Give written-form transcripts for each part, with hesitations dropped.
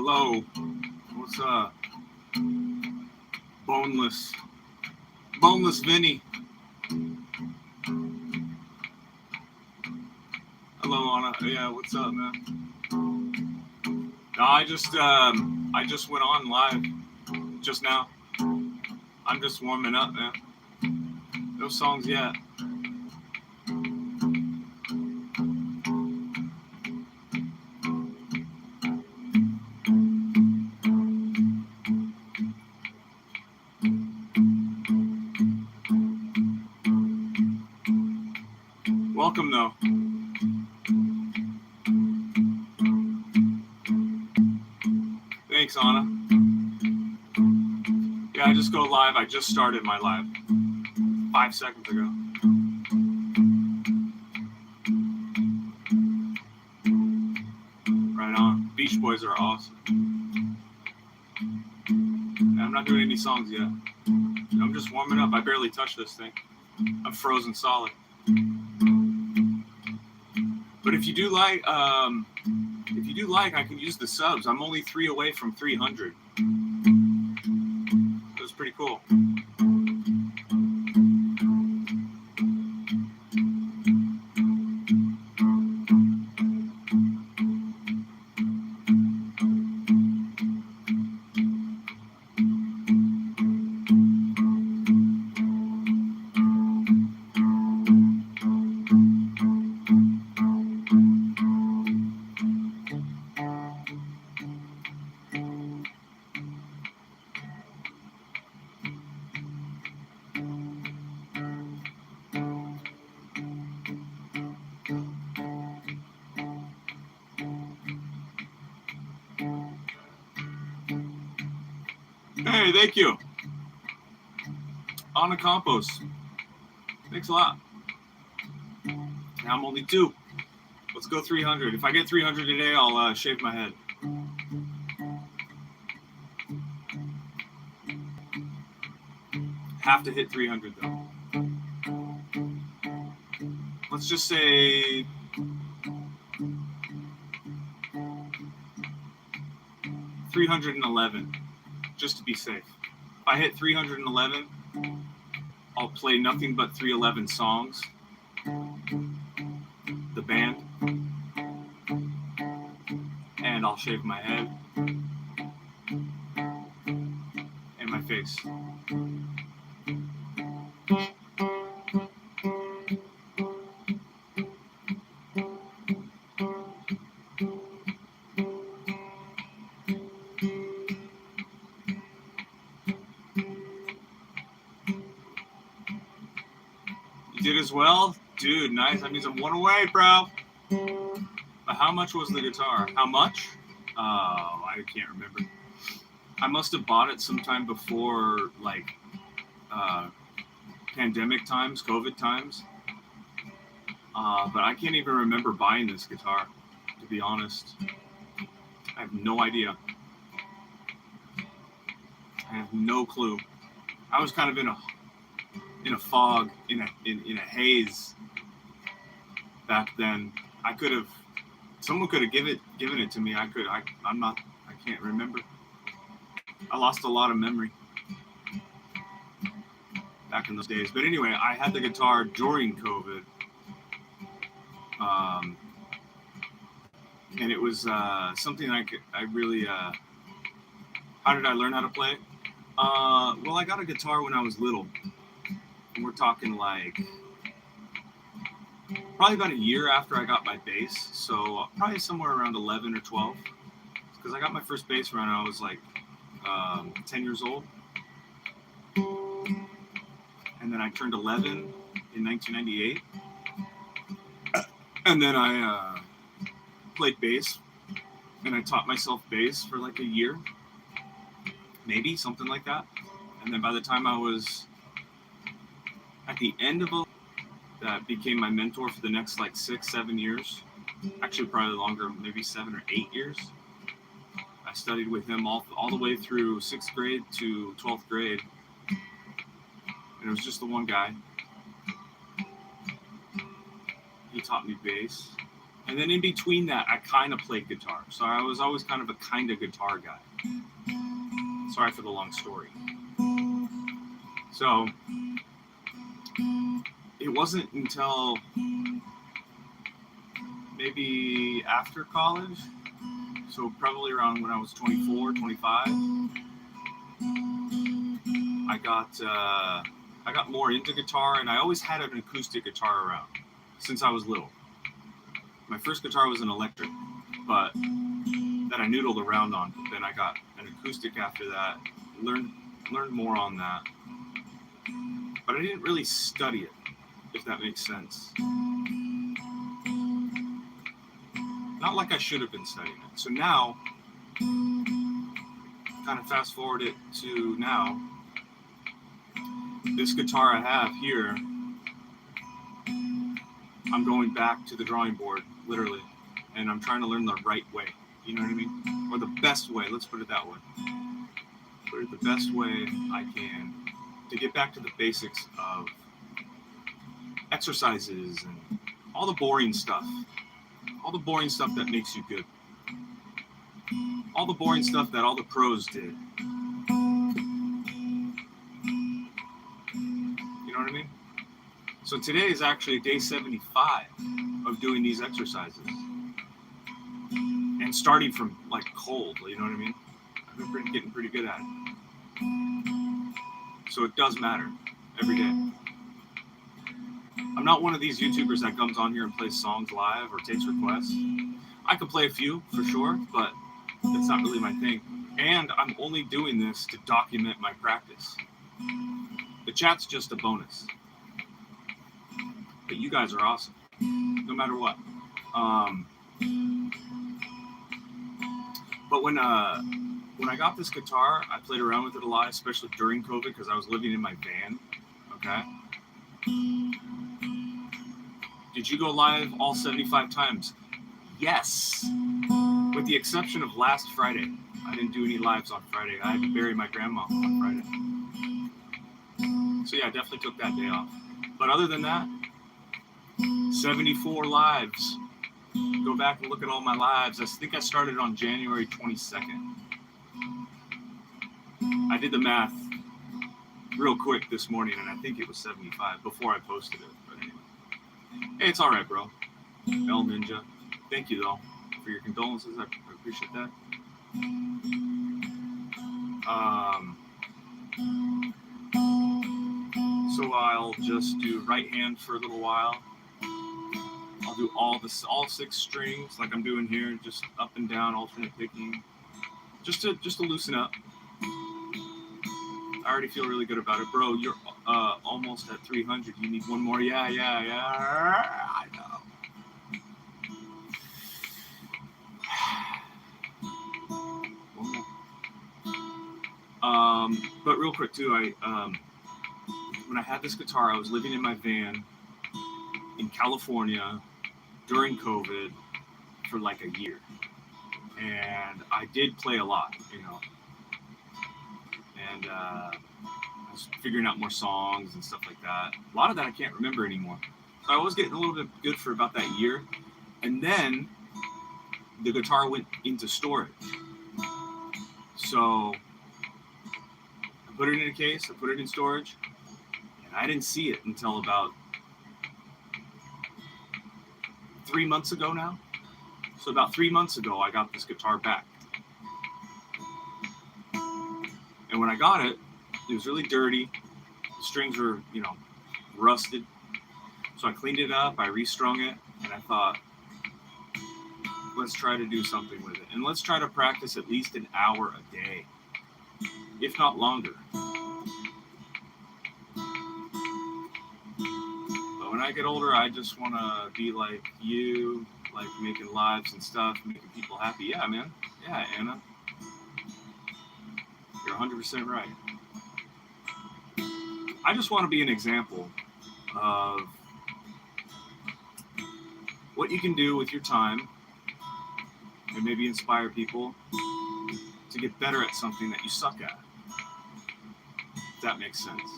Hello. What's up? Boneless. Boneless Vinny. Hello, Anna. Yeah, what's up, man? No, I just went on live just now. I'm just warming up, man. No songs yet. Welcome, though. Thanks, Anna. Yeah, I just go live. I just started my live 5 seconds ago. Right on. Beach Boys are awesome. I'm not doing any songs yet. I'm just warming up. I barely touched this thing. I'm frozen solid. But if you do like, I can use the subs. I'm only 3 away from 300. It was pretty cool. Hey, thank you. Anna Campos. Thanks a lot. Now I'm only 2. Let's go 300. If I get 300 today, I'll shave my head. Have to hit 300 though. Let's just say 311, just to be safe. If I hit 311, I'll play nothing but 311 songs. The band. And I'll shave my head. And my face. Did as well? Dude, nice. That means I'm 1 away, bro. But how much was the guitar? How much? Oh, I can't remember. I must have bought it sometime before, like, pandemic times, COVID times. But I can't even remember buying this guitar, to be honest. I have no idea. I have no clue. I was kind of in a fog, in a haze back then. Someone could have given it to me. I can't remember. I lost a lot of memory back in those days. But anyway, I had the guitar during COVID. And it was something I really, how did I learn how to play? Well, I got a guitar when I was little. And we're talking like probably about a year after I got my bass. So probably somewhere around 11 or 12. Because I got my first bass when I was like 10 years old. And then I turned 11 in 1998. And then I played bass. And I taught myself bass for like a year. Maybe, something like that. And then by the time I was at the end of that became my mentor for the next like 6-7 years. Actually, probably longer, maybe 7 or 8 years. I studied with him all the way through 6th grade to 12th grade. And it was just the one guy. He taught me bass. And then in between that, I kind of played guitar. So I was always kind of a kind of guitar guy. Sorry for the long story. So it wasn't until maybe after college, so probably around when I was 24, 25, I got more into guitar, and I always had an acoustic guitar around since I was little. My first guitar was an electric, but that I noodled around on. But then I got an acoustic after that, learned more on that. But I didn't really study it, if that makes sense. Not like I should have been studying it. So now, kind of fast forward it to now, this guitar I have here, I'm going back to the drawing board, literally, and I'm trying to learn the right way. You know what I mean? Or the best way, let's put it that way. Put it the best way I can to get back to the basics of exercises and all the boring stuff. All the boring stuff that makes you good. All the boring stuff that all the pros did. You know what I mean? So today is actually day 75 of doing these exercises. And starting from like cold, you know what I mean? I've been getting pretty good at it. So it does matter every day. I'm not one of these YouTubers that comes on here and plays songs live or takes requests. I could play a few for sure, but that's not really my thing. And I'm only doing this to document my practice. The chat's just a bonus. But you guys are awesome, no matter what. But when I got this guitar, I played around with it a lot, especially during COVID, because I was living in my van. Okay. Did you go live all 75 times? Yes. With the exception of last Friday. I didn't do any lives on Friday. I had to bury my grandma on Friday. So yeah, I definitely took that day off. But other than that, 74 lives. Go back and look at all my lives. I think I started on January 22nd. I did the math real quick this morning, and I think it was 75 before I posted it. But anyway. Hey, it's all right, bro. El Ninja. Thank you, though, for your condolences. I appreciate that. So I'll just do right hand for a little while. I'll do all 6 strings like I'm doing here, just up and down, alternate picking, just to loosen up. I already feel really good about it, bro. You're almost at 300. You need one more. Yeah. I know. One more. But real quick too, when I had this guitar, I was living in my van in California during COVID for like a year, and I did play a lot, you know. And I was figuring out more songs and stuff like that. A lot of that I can't remember anymore. So I was getting a little bit good for about that year. And then the guitar went into storage. So I put it in a case, I put it in storage, and I didn't see it until about 3 months ago now. So about 3 months ago, I got this guitar back. And when I got it, it was really dirty. The strings were, you know, rusted. So I cleaned it up, I restrung it, and I thought, let's try to do something with it. And let's try to practice at least an hour a day, if not longer. But when I get older, I just want to be like you, like making lives and stuff, making people happy. Yeah, man. Yeah, Anna. You're 100% right. I just want to be an example of what you can do with your time and maybe inspire people to get better at something that you suck at. If that makes sense.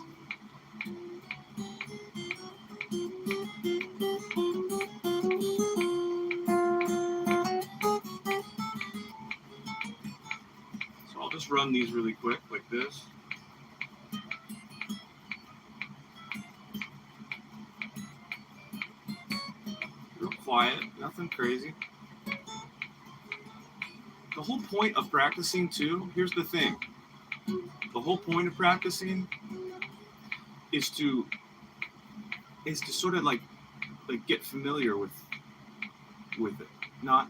just run these really quick, like this. Real quiet, nothing crazy. The whole point of practicing too, here's the thing. The whole point of practicing is to sort of like get familiar with it, not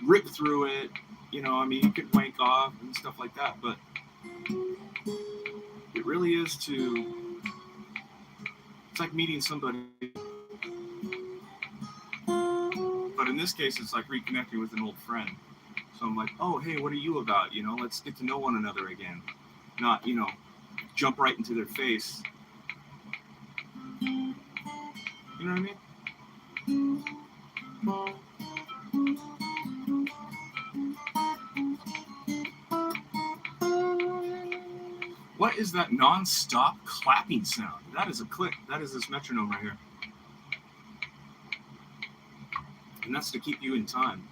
rip through it. You know, I mean, you could wank off and stuff like that, but it really is it's like meeting somebody. But in this case, it's like reconnecting with an old friend. So I'm like, oh, hey, what are you about? You know, let's get to know one another again. Not, you know, jump right into their face. You know what I mean? What is that non-stop clapping sound? That is a click. That is this metronome right here. And that's to keep you in time.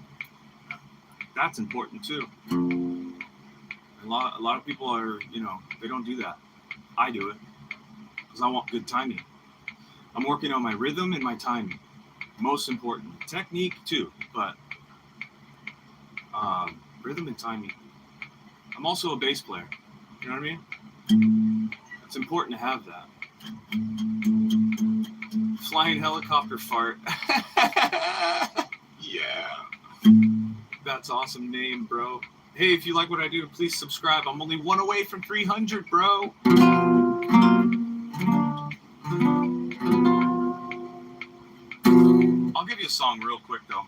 That's important too. A lot of people are, you know, they don't do that. I do it because I want good timing. I'm working on my rhythm and my timing. Most important. Technique too, but rhythm and timing. I'm also a bass player. You know what I mean? It's important to have that. Flying helicopter fart. Yeah. That's awesome name, bro. Hey, if you like what I do, please subscribe. I'm only one away from 300, bro. I'll give you a song real quick, though.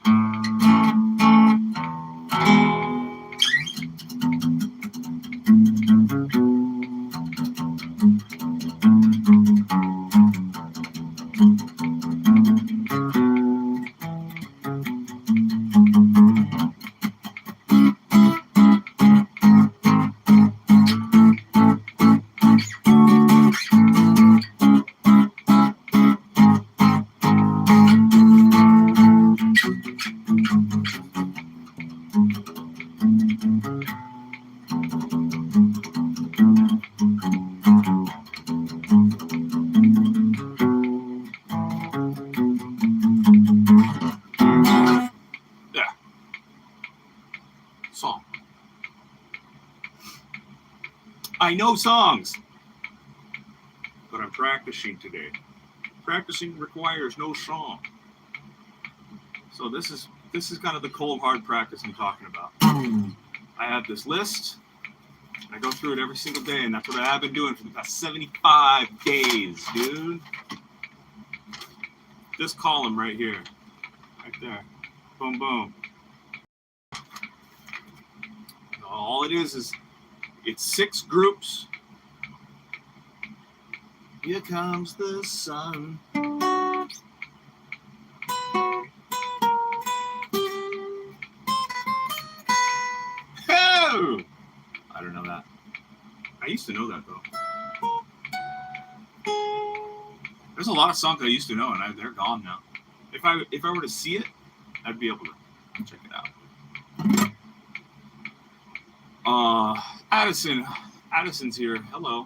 Song. I know songs, but I'm practicing today. Practicing requires no song. So this is kind of the cold hard practice I'm talking about. I have this list. I go through it every single day, and that's what I have been doing for the past 75 days, dude. This column right here, right there, boom, boom. All it is it's 6 groups. Here comes the sun. Oh! I don't know that. I used to know that though. There's a lot of songs I used to know, and they're gone now. If I were to see it, I'd be able to check it out. Addison's here. Hello.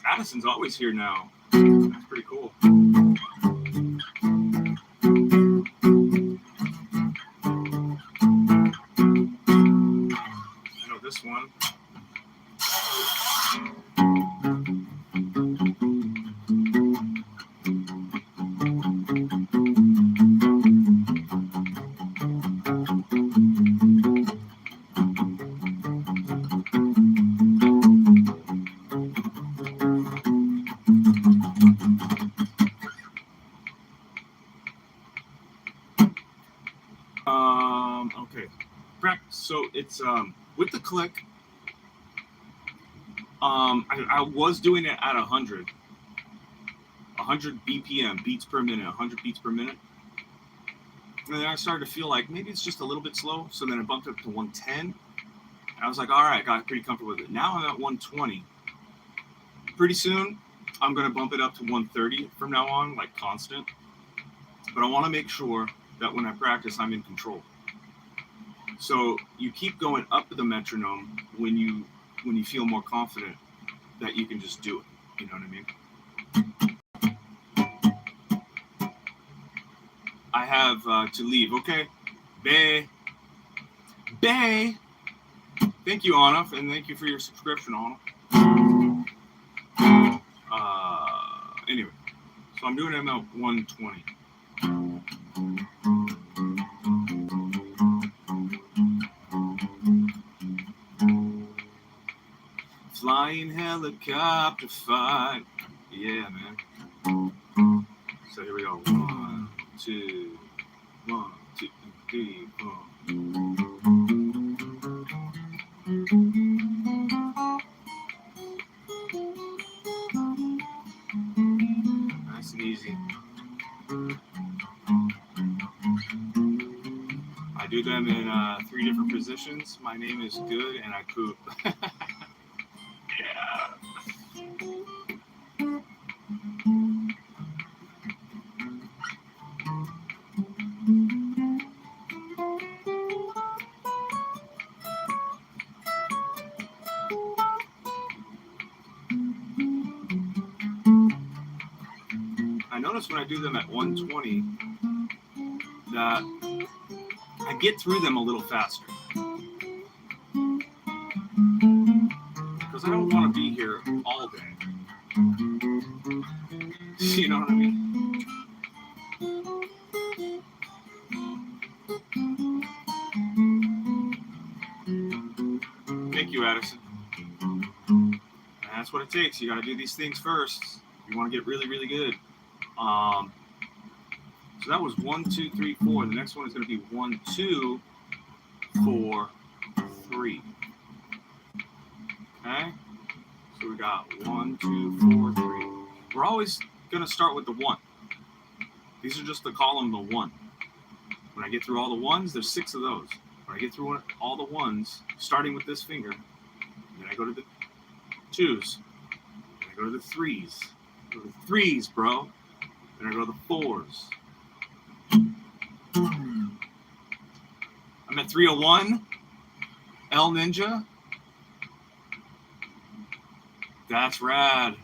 Addison's always here now. That's pretty cool. I know this one. Okay. So it's with the click. I was doing it at 100 BPM, beats per minute, 100 beats per minute. And then I started to feel like maybe it's just a little bit slow. So then I bumped it up to 110. And I was like, all right, got pretty comfortable with it. Now I'm at 120. Pretty soon, I'm going to bump it up to 130 from now on, like constant. But I want to make sure that when I practice, I'm in control. So you keep going up the metronome when you feel more confident that you can just do it. You know what I mean? I have to leave. Okay. Bay. Thank you, Anna, and thank you for your subscription, Anna. Anyway, so I'm doing ML 120. Flying helicopter fight. Yeah, man. So here we go. 1, 2, 1, 2, 3, 4. Nice and easy. I do them in 3 different positions. My name is Good and I poop. Yeah. I notice when I do them at 120 that I get through them a little faster. Because I don't want to be here all day. You know what I mean? Thank you, Addison. And that's what it takes. You got to do these things first. You want to get really, really good. So that was 1, 2, 3, 4. The next one is going to be 1, 2, 4, 3. Okay? So we got 1, 2, 4, 3. We're always going to start with the 1. These are just the column, the 1. When I get through all the 1s, there's 6 of those. When I get through all the 1s, starting with this finger, then I go to the 2s. Then I go to the 3s. I go to the 3s, bro. Then I go to the 4s. I'm at 301. L Ninja. That's rad.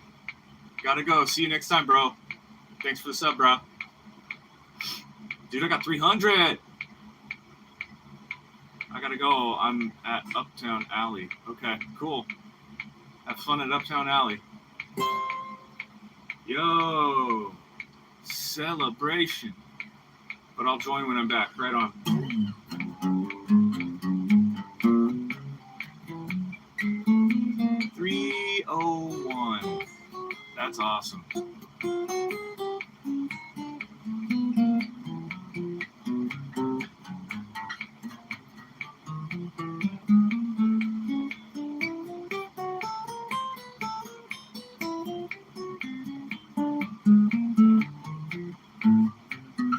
Gotta go. See you next time, bro. Thanks for the sub, bro. Dude, I got 300. I gotta go. I'm at Uptown Alley. Okay, cool. Have fun at Uptown Alley. Yo. Celebration. But I'll join when I'm back. Right on. 301. That's awesome.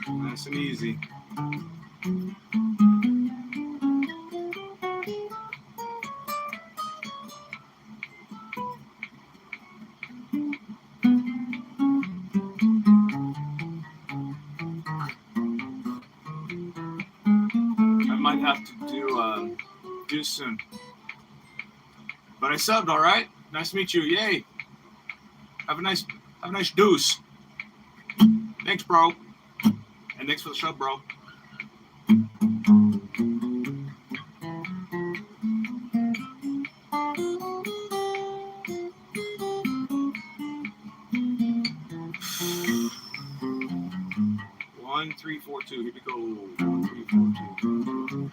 Nice and easy. Might have to do soon. But I subbed, all right? Nice to meet you. Yay. Have a nice deuce. Thanks, bro. And thanks for the sub, bro. One, 3, 4, 2. Here we go. 1, 3, 4, 2.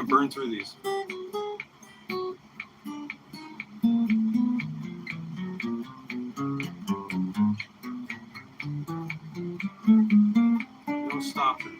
burn through these. No stopping.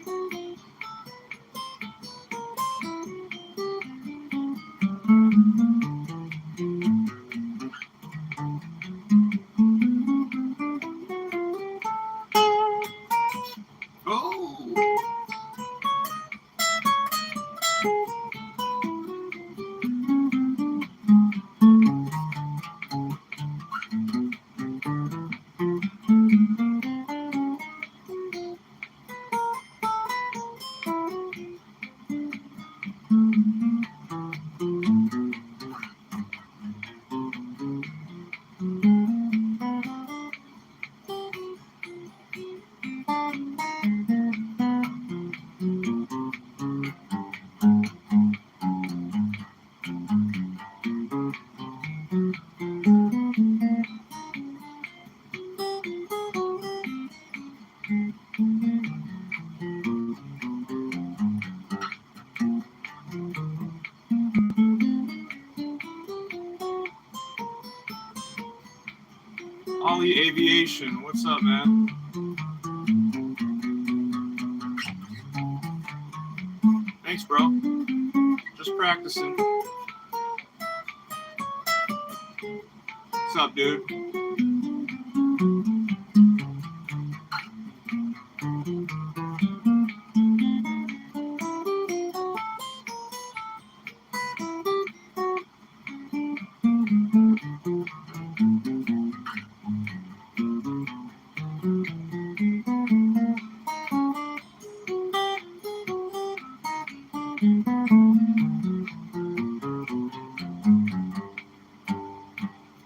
Ollie Aviation, what's up, man? Thanks, bro. Just practicing. What's up, dude?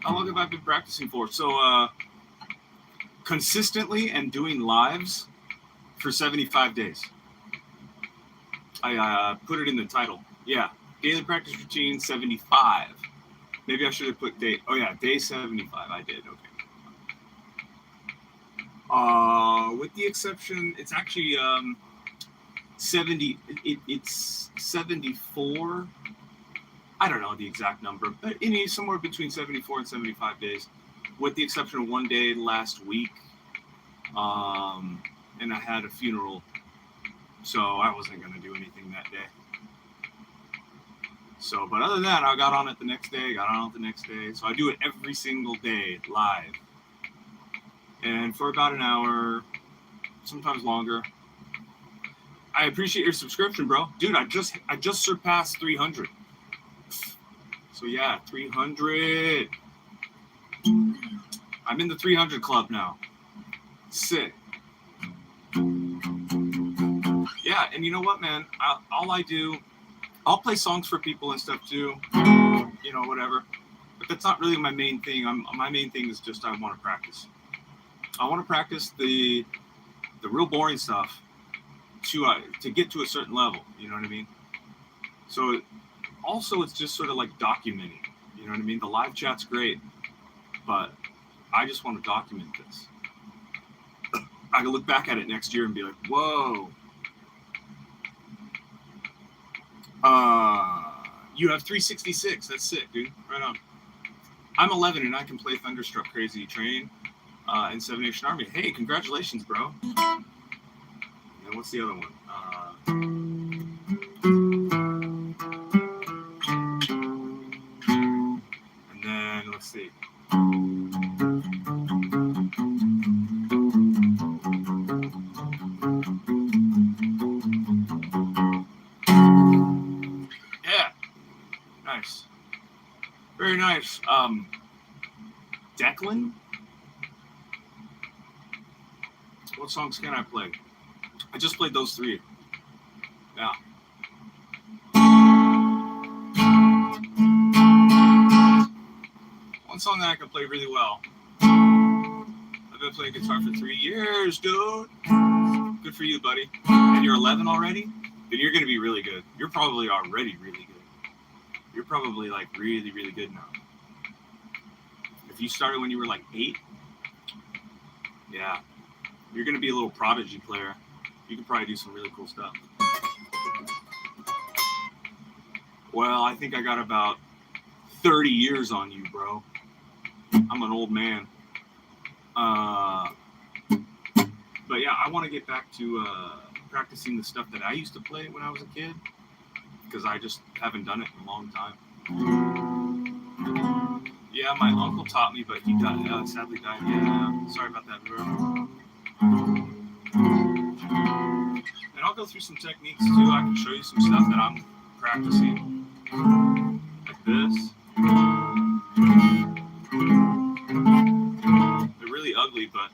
How long have I been practicing for? So, consistently and doing lives for 75 days. I put it in the title. Yeah, daily practice routine 75. Maybe I should have put date. Oh yeah, day 75. I did. Okay. With the exception, it's actually 70. It's 74. I don't know the exact number, but somewhere between 74 and 75 days, with the exception of one day last week. And I had a funeral, so I wasn't going to do anything that day. So, but other than that, I got on it the next day, So I do it every single day live. And for about an hour, sometimes longer. I appreciate your subscription, bro. Dude, I just surpassed 300. So yeah, 300. I'm in the 300 club now. Sick. Yeah, and you know what, man? I'll play songs for people and stuff too. Whatever. But that's not really my main thing. My main thing is just I want to practice. I want to practice the real boring stuff to get to a certain level. You know what I mean? So also it's just sort of like documenting. You know what I mean? The live chat's great, but I just want to document this. I can look back at it next year and be like, whoa. You have 366. That's sick, dude. Right on. I'm 11 and I can play Thunderstruck Crazy Train in Seven Nation Army. Hey, congratulations, bro. And what's the other one? And then let's see. Yeah. Nice. Very nice. Declan? What songs can I play? I just played those three. Yeah. One song that I can play really well. I've been playing guitar for 3 years, dude. Good for you, buddy. And you're 11 already? Then you're going to be really good. You're probably already really good. You're probably like really, really good now. If you started when you were like 8, yeah, you're going to be a little prodigy player. You can probably do some really cool stuff. Well, I think I got about 30 years on you, bro. I'm an old man. But yeah, I want to get back to practicing the stuff that I used to play when I was a kid, because I just haven't done it in a long time. Yeah, my uncle taught me, but he died, sadly died. Yeah, sorry about that, bro. And I'll go through some techniques too. I can show you some stuff that I'm practicing, like this. They're really ugly, but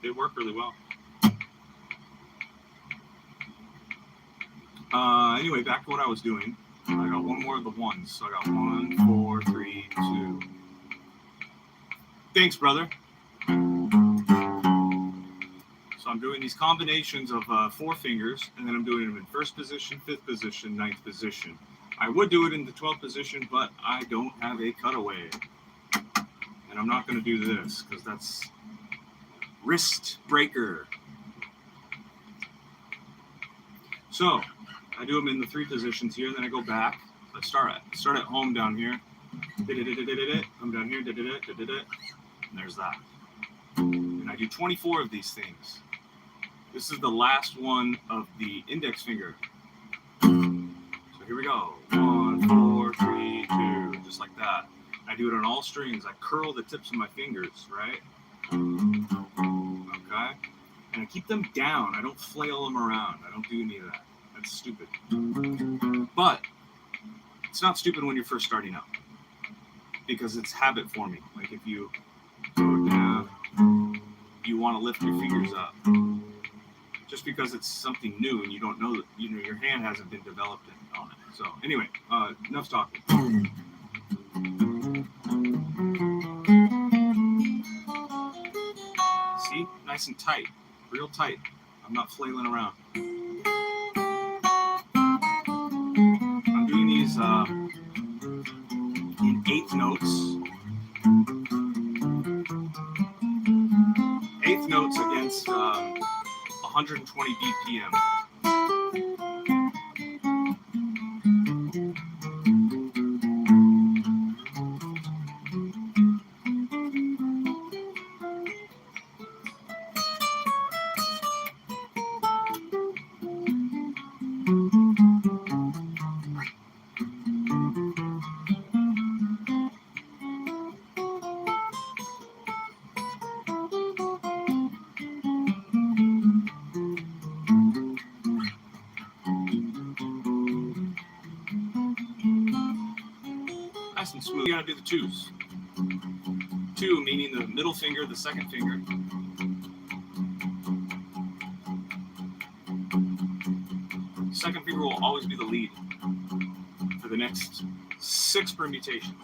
they work really well. Anyway, back to what I was doing. I got one more of the ones. So I got 1, 4, 3, 2. Thanks, brother. So I'm doing these combinations of 4 fingers, and then I'm doing them in 1st position, 5th position, 9th position. I would do it in the 12th position, but I don't have a cutaway. And I'm not going to do this, because that's wrist breaker. So I do them in the 3 positions here, then I go back. I start at home down here. I'm down here. And there's that. And I do 24 of these things. This is the last one of the index finger. So here we go. 1, 4, 3, 2, just like that. I do it on all strings. I curl the tips of my fingers, right? Okay. And I keep them down. I don't flail them around. I don't do any of that. That's stupid. But it's not stupid when you're first starting out, because it's habit forming. Like if you go down, you want to lift your fingers up. Just because it's something new and you don't know that, your hand hasn't been developed on it. So anyway, enough talking. See, nice and tight, real tight. I'm not flailing around. I'm doing these in 8th notes. 8th notes against 120 BPM. Nice and smooth. You gotta do the 2s. 2 meaning the middle finger, the 2nd finger. Second finger will always be the lead for the next 6 permutations.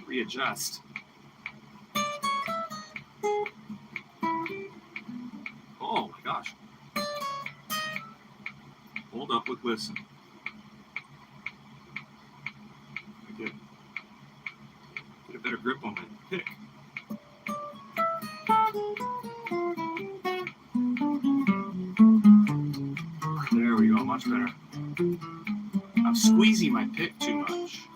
Readjust. Oh my gosh. Hold up, listen. Get a better grip on my pick. There we go, much better. I'm squeezing my pick too much.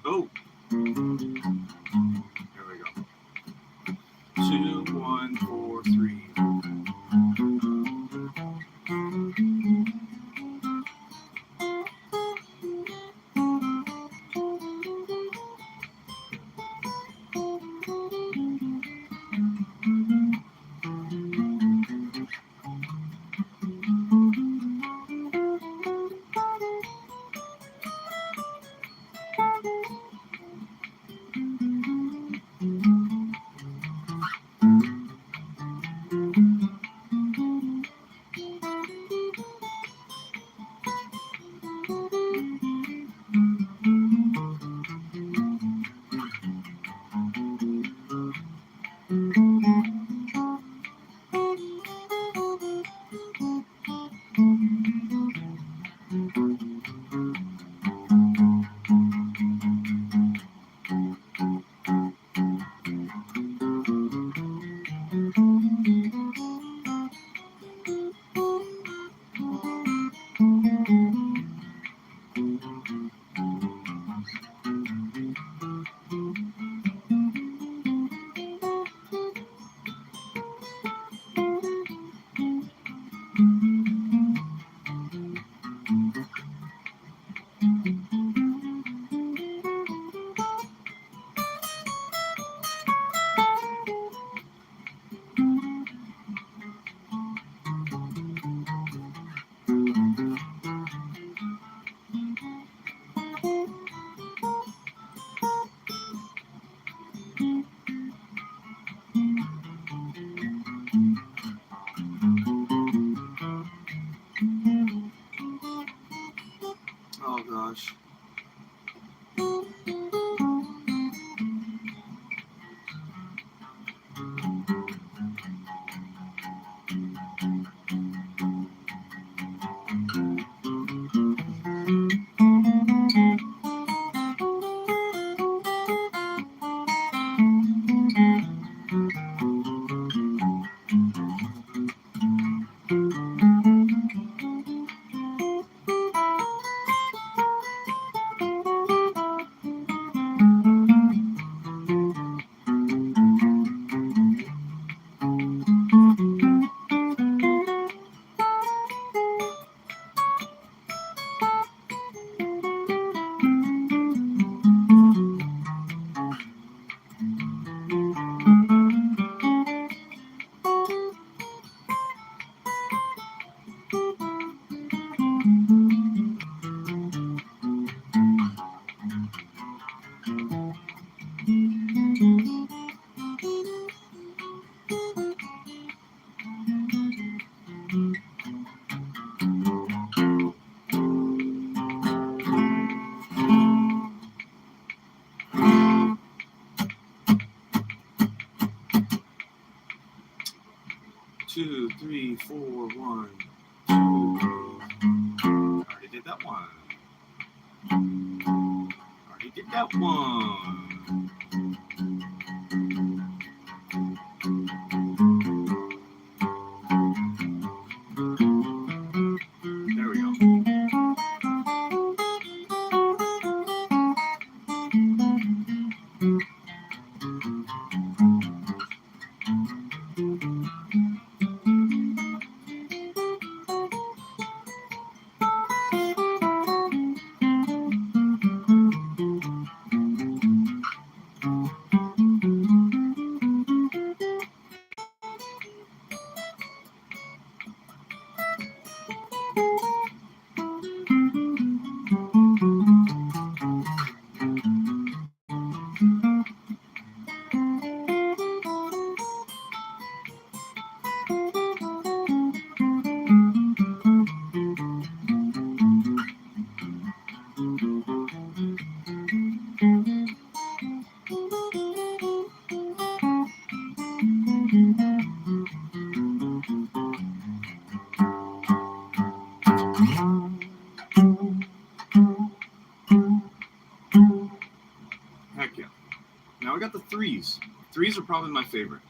Oh. There we go. 2, 1, 4, 3. Oh gosh. Two, three, four, 1, 2. Already did that one. Already did that one. There we go. Heck yeah. Now I got the threes. Threes are probably my favorite.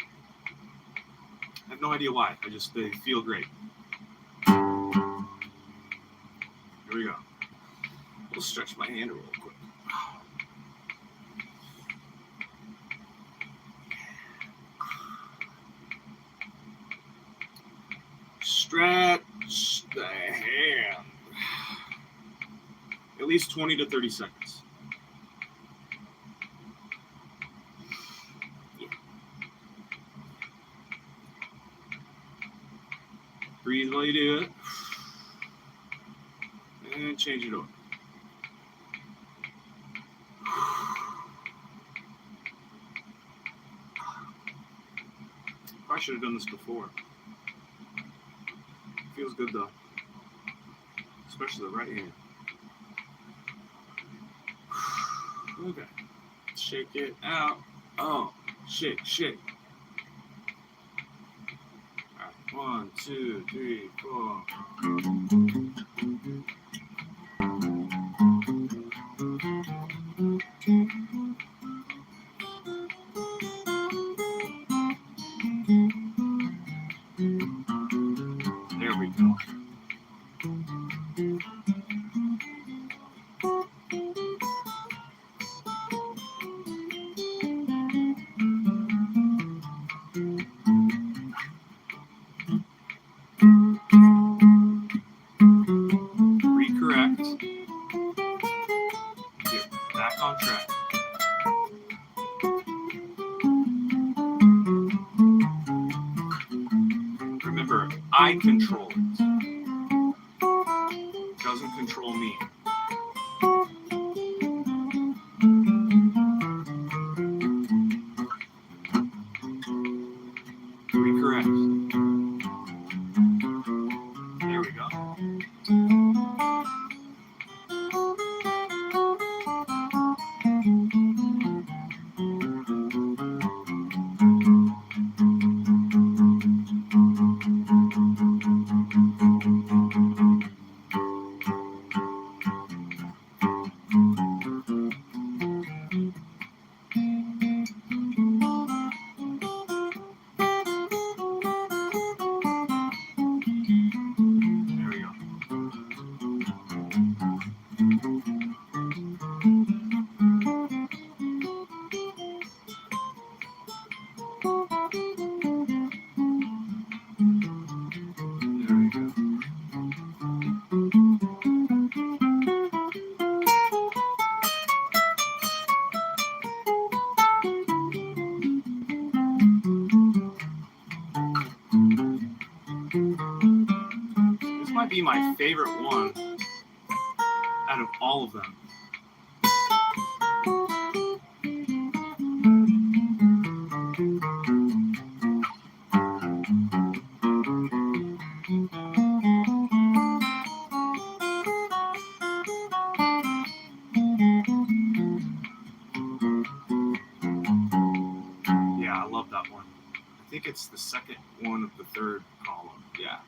I have no idea why. They feel great. Here we go. We'll stretch my hand real quick. Stretch the hand. At least 20 to 30 seconds. Breathe while you do it. And change it over. I should have done this before. Feels good though. Especially the right hand. Okay. Shake it out. Oh, shake, shake. All right. 1, 2, 3, 4. Recorrect. Get back on track. Remember, I control it. It doesn't control me. Recorrect. There we go. This might be my favorite one out of all of them. Yeah, I love that one. I think it's the second one of the third column. Yeah.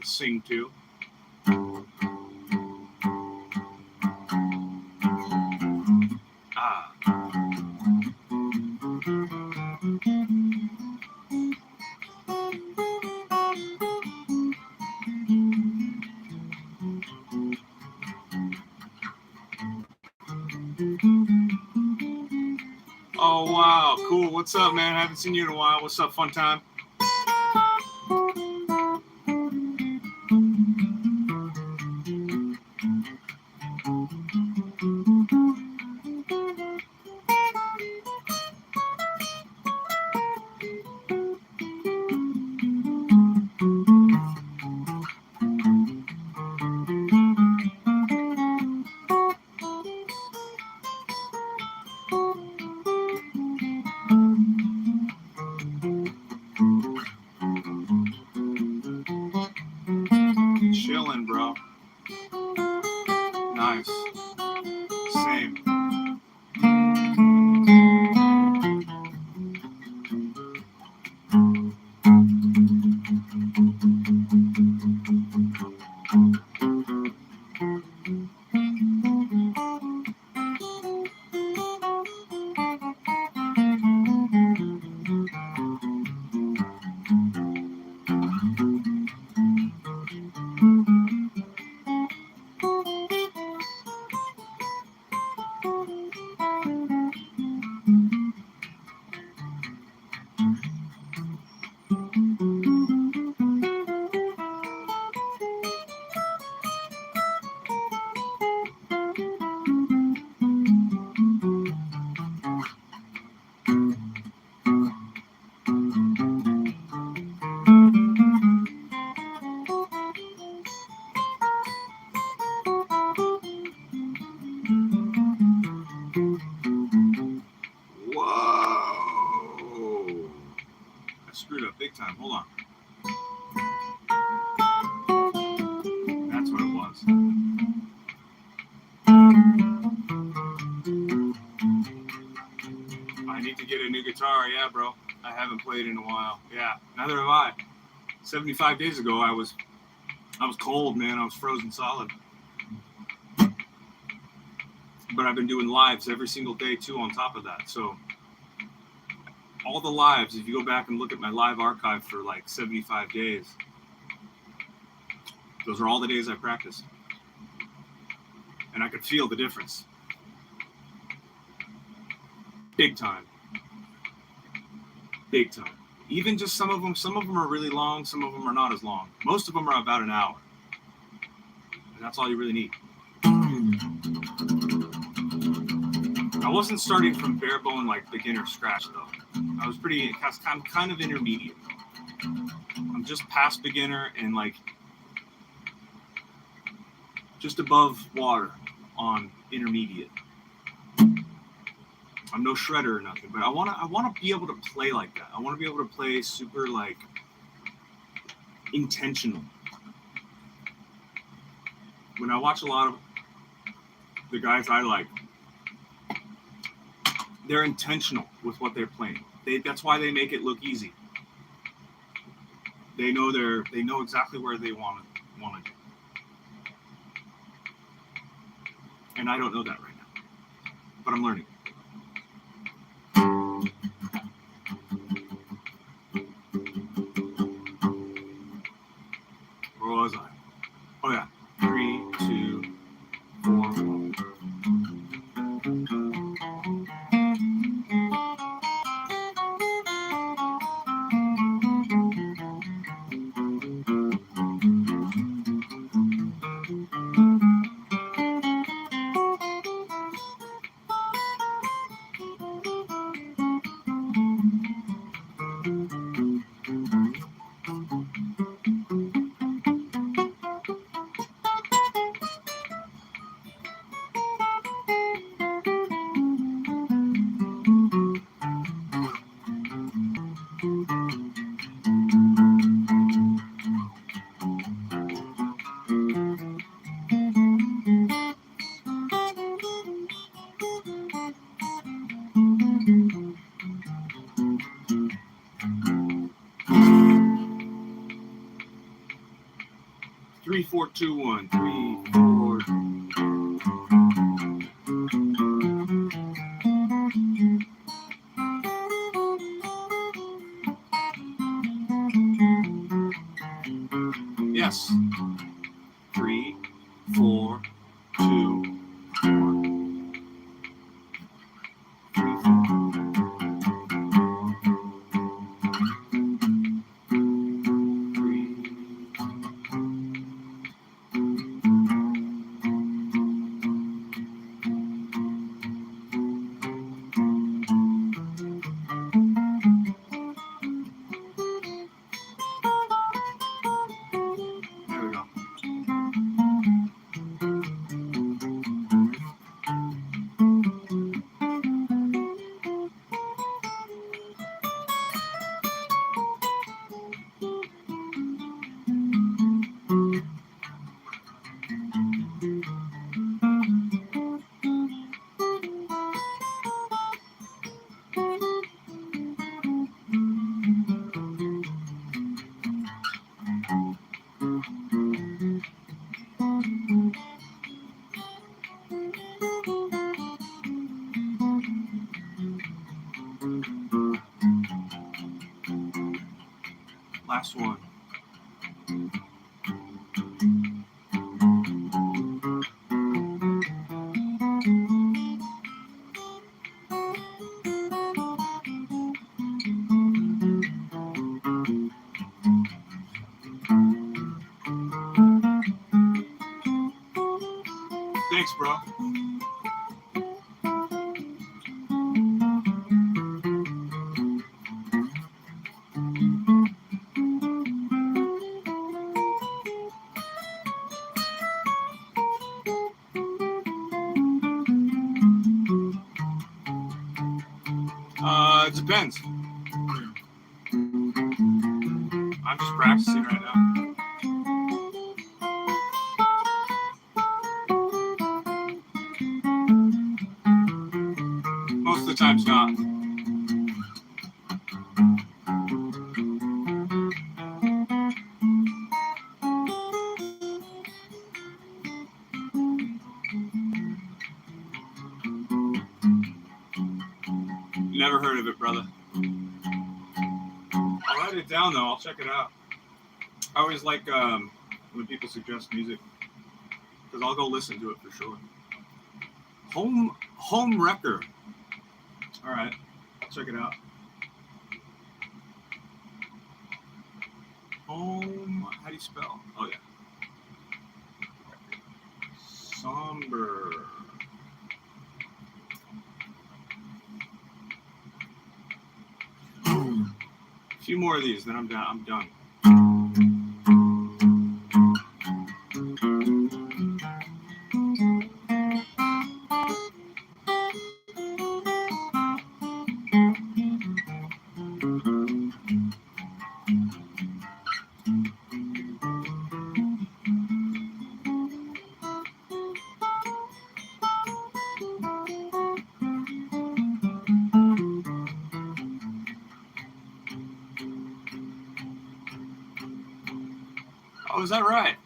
Sing to. Ah. Oh, wow. Cool. What's up, man? I haven't seen you in a while. What's up, fun time? Chilling, bro. Nice. Same. Whoa. I screwed up big time. Hold on. That's what it was. I need to get a new guitar. Yeah, bro. I haven't played in a while. Yeah, neither have I. 75 days ago, I was I was cold, man. I was frozen solid. But I've been doing lives every single day too on top of that. So all the lives, if you go back and look at my live archive for like 75 days, those are all the days I practiced. And I could feel the difference. Big time. Big time. Even just some of them are really long, some of them are not as long. Most of them are about an hour. And that's all you really need. I wasn't starting from bare bone like beginner scratch though. I'm kind of intermediate. I'm just past beginner and like just above water on intermediate. I'm no shredder or nothing, but I wanna be able to play like that. I wanna be able to play super like intentional. When I watch a lot of the guys I like, they're intentional with what they're playing. That's why they make it look easy. They know exactly where they want to go. And I don't know that right now, but I'm learning. Where was I? Oh yeah, 3, 2, 4, 1. Three, 4, 2, 1. 3, 4. Yes. 3, 4, 2, 1. 3, There we go. Last one. Thanks, bro. It depends. I'm just practicing right now. Most of the times not. Never heard of it, brother. I'll write it down, though. I'll check it out. I always like when people suggest music, because I'll go listen to it for sure. Home Wrecker. All right, I'll check it out. Home. How do you spell? Oh yeah. Somber. A few more of these, then I'm done. Oh, is that right?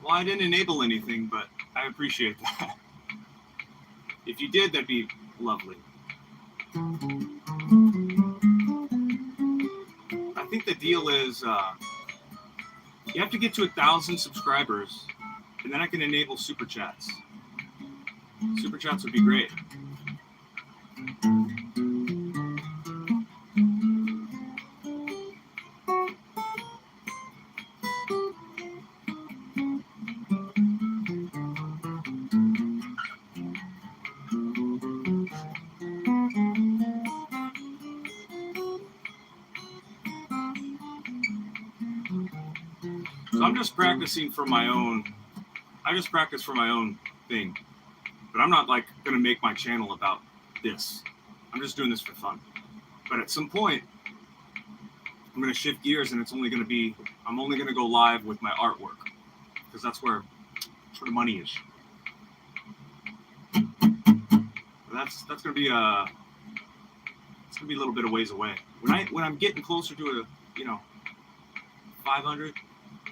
Well, I didn't enable anything, but I appreciate that. If you did, that'd be lovely. I think the deal is you have to get to 1,000 subscribers, and then I can enable super chats. Super chats would be great. So I'm just practicing for my own. I just practice for my own thing, but I'm not like going to make my channel about this. I'm just doing this for fun. But at some point, I'm going to shift gears, and it's only going to be. I'm only going to go live with my artwork, because that's where the money is. That's going to be it's going to be a little bit of ways away. When I'm getting closer to 500.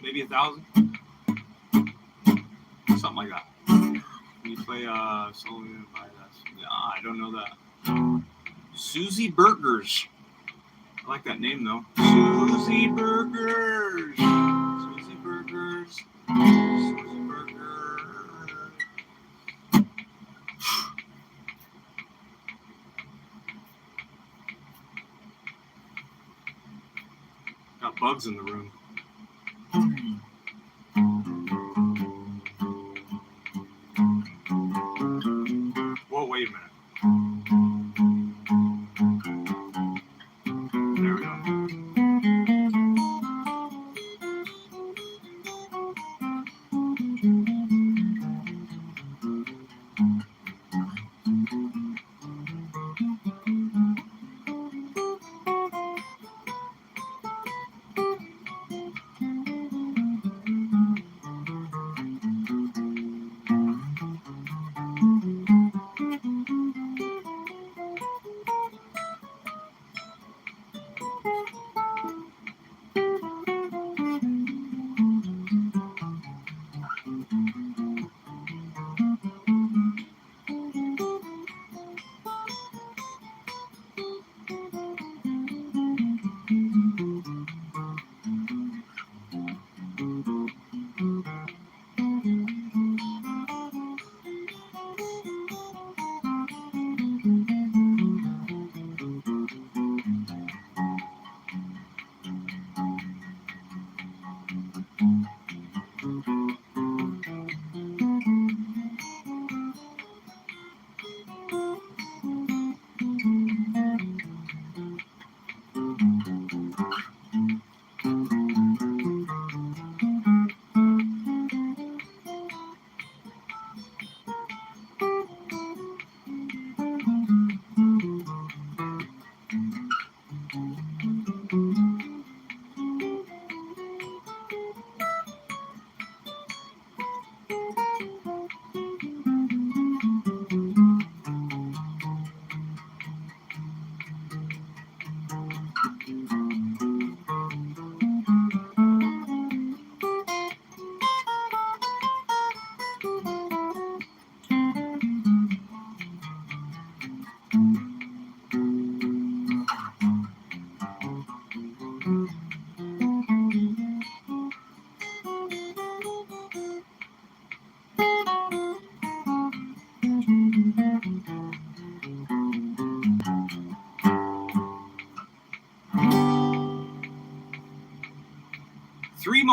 Maybe 1,000, something like that. Can you play Sullivan by that? Nah, I don't know that. Susie Burgers. I like that name though. Susie Burgers. Susie Burgers. Susie Burgers. Got bugs in the room. Whoa, wait a minute. There we go.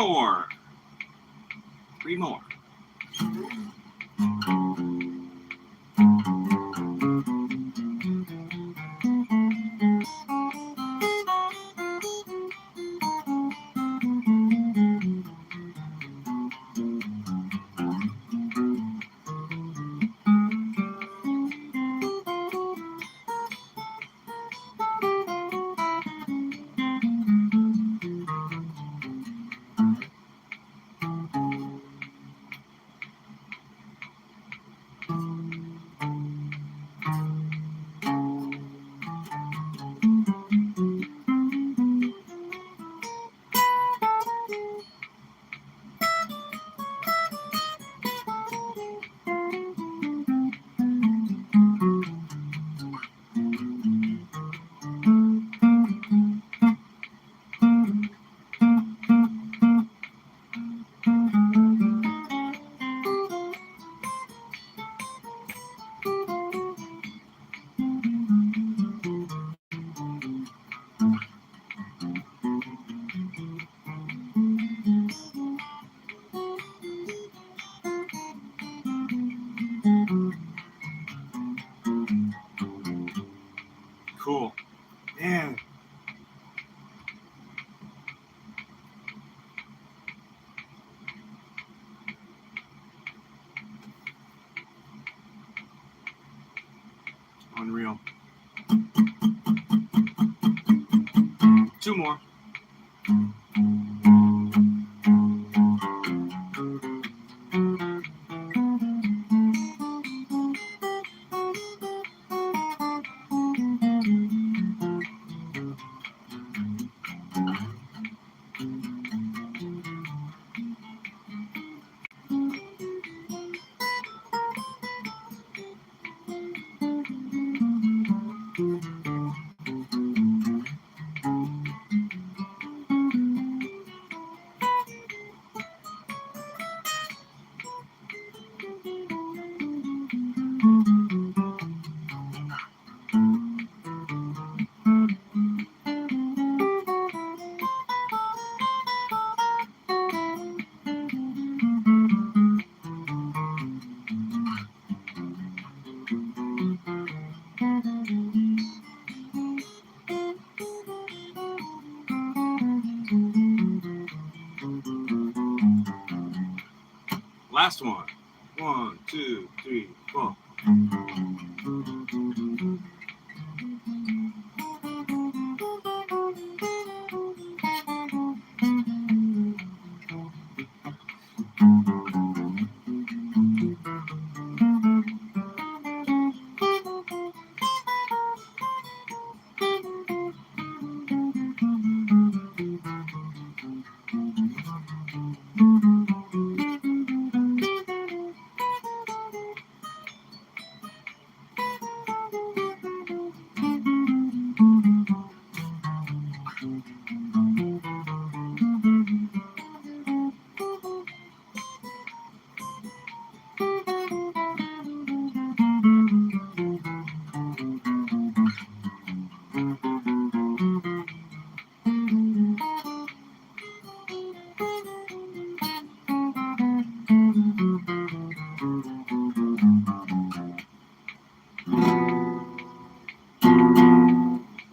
more. 3 more. Cool. Man. Unreal. 2 more. Last one. 1, 2, 3, 4.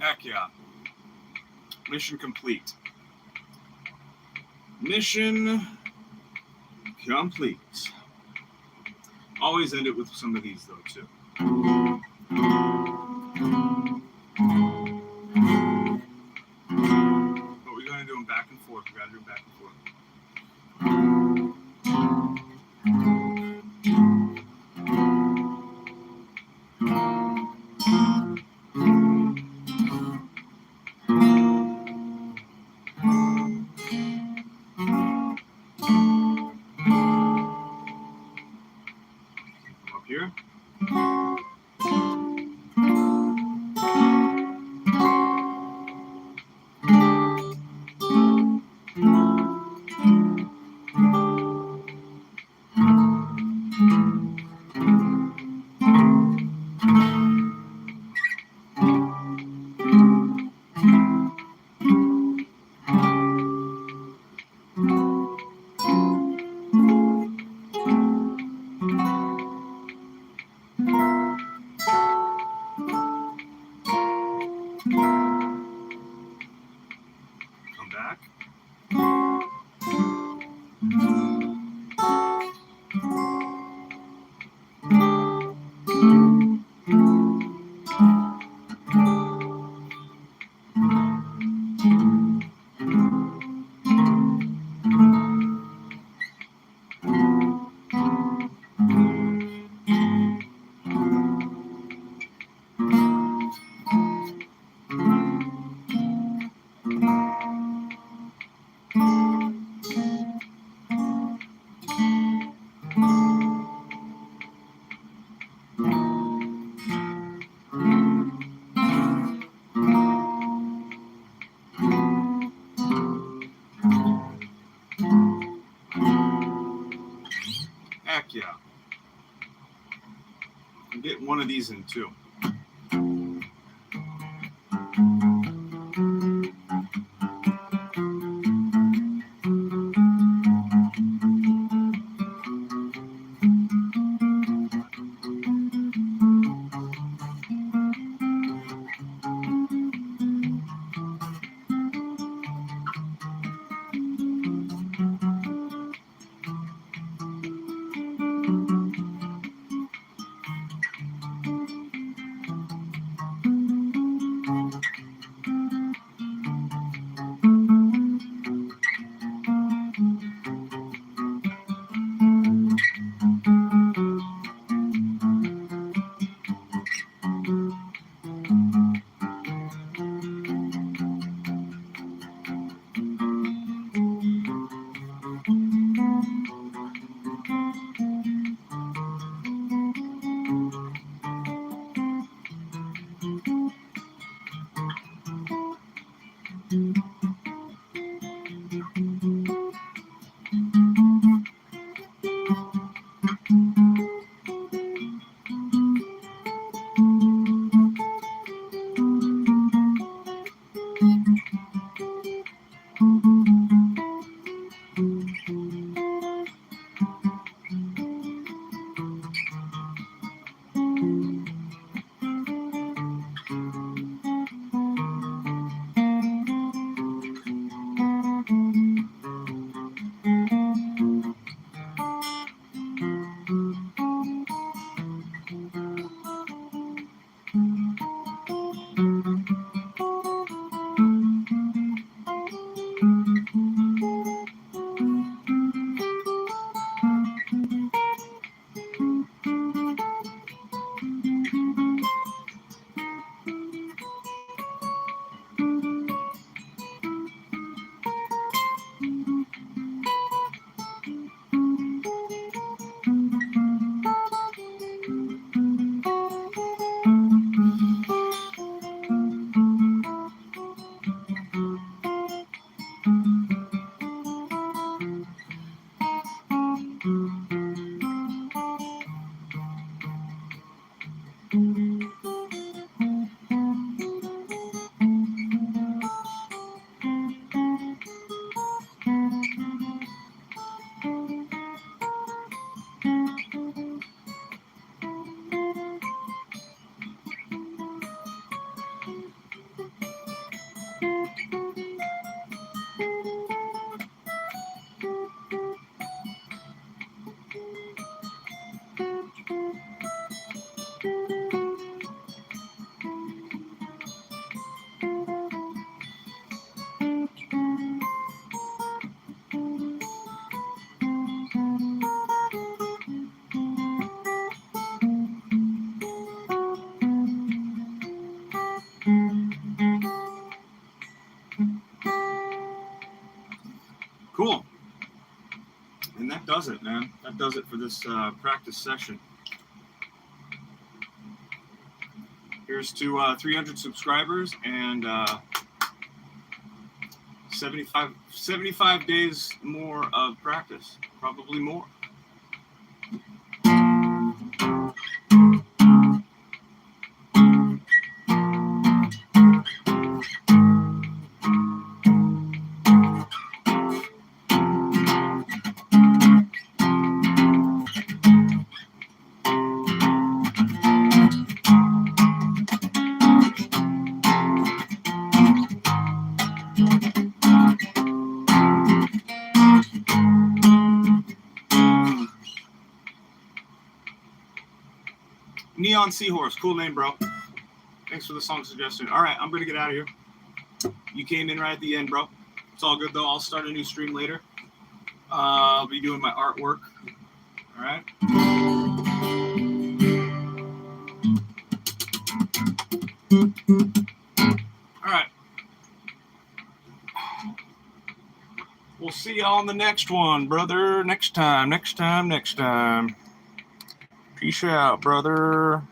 Heck yeah. Mission complete. Mission complete. Always end it with some of these, though, too. But we're going to do them back and forth. We got to do them back and forth. Up here. Heck yeah. I'm getting one of these in too. Cool. And that does it, man. That does it for this practice session. Here's to 300 subscribers and 75 days more of practice. Probably more. Neon Seahorse, cool name, bro. Thanks for the song suggestion. All right, I'm gonna get out of here. You came in right at the end, bro. It's all good though. I'll start a new stream later. I'll be doing my artwork. All right. All right. We'll see you on the next one, brother. Next time. Peace out, brother.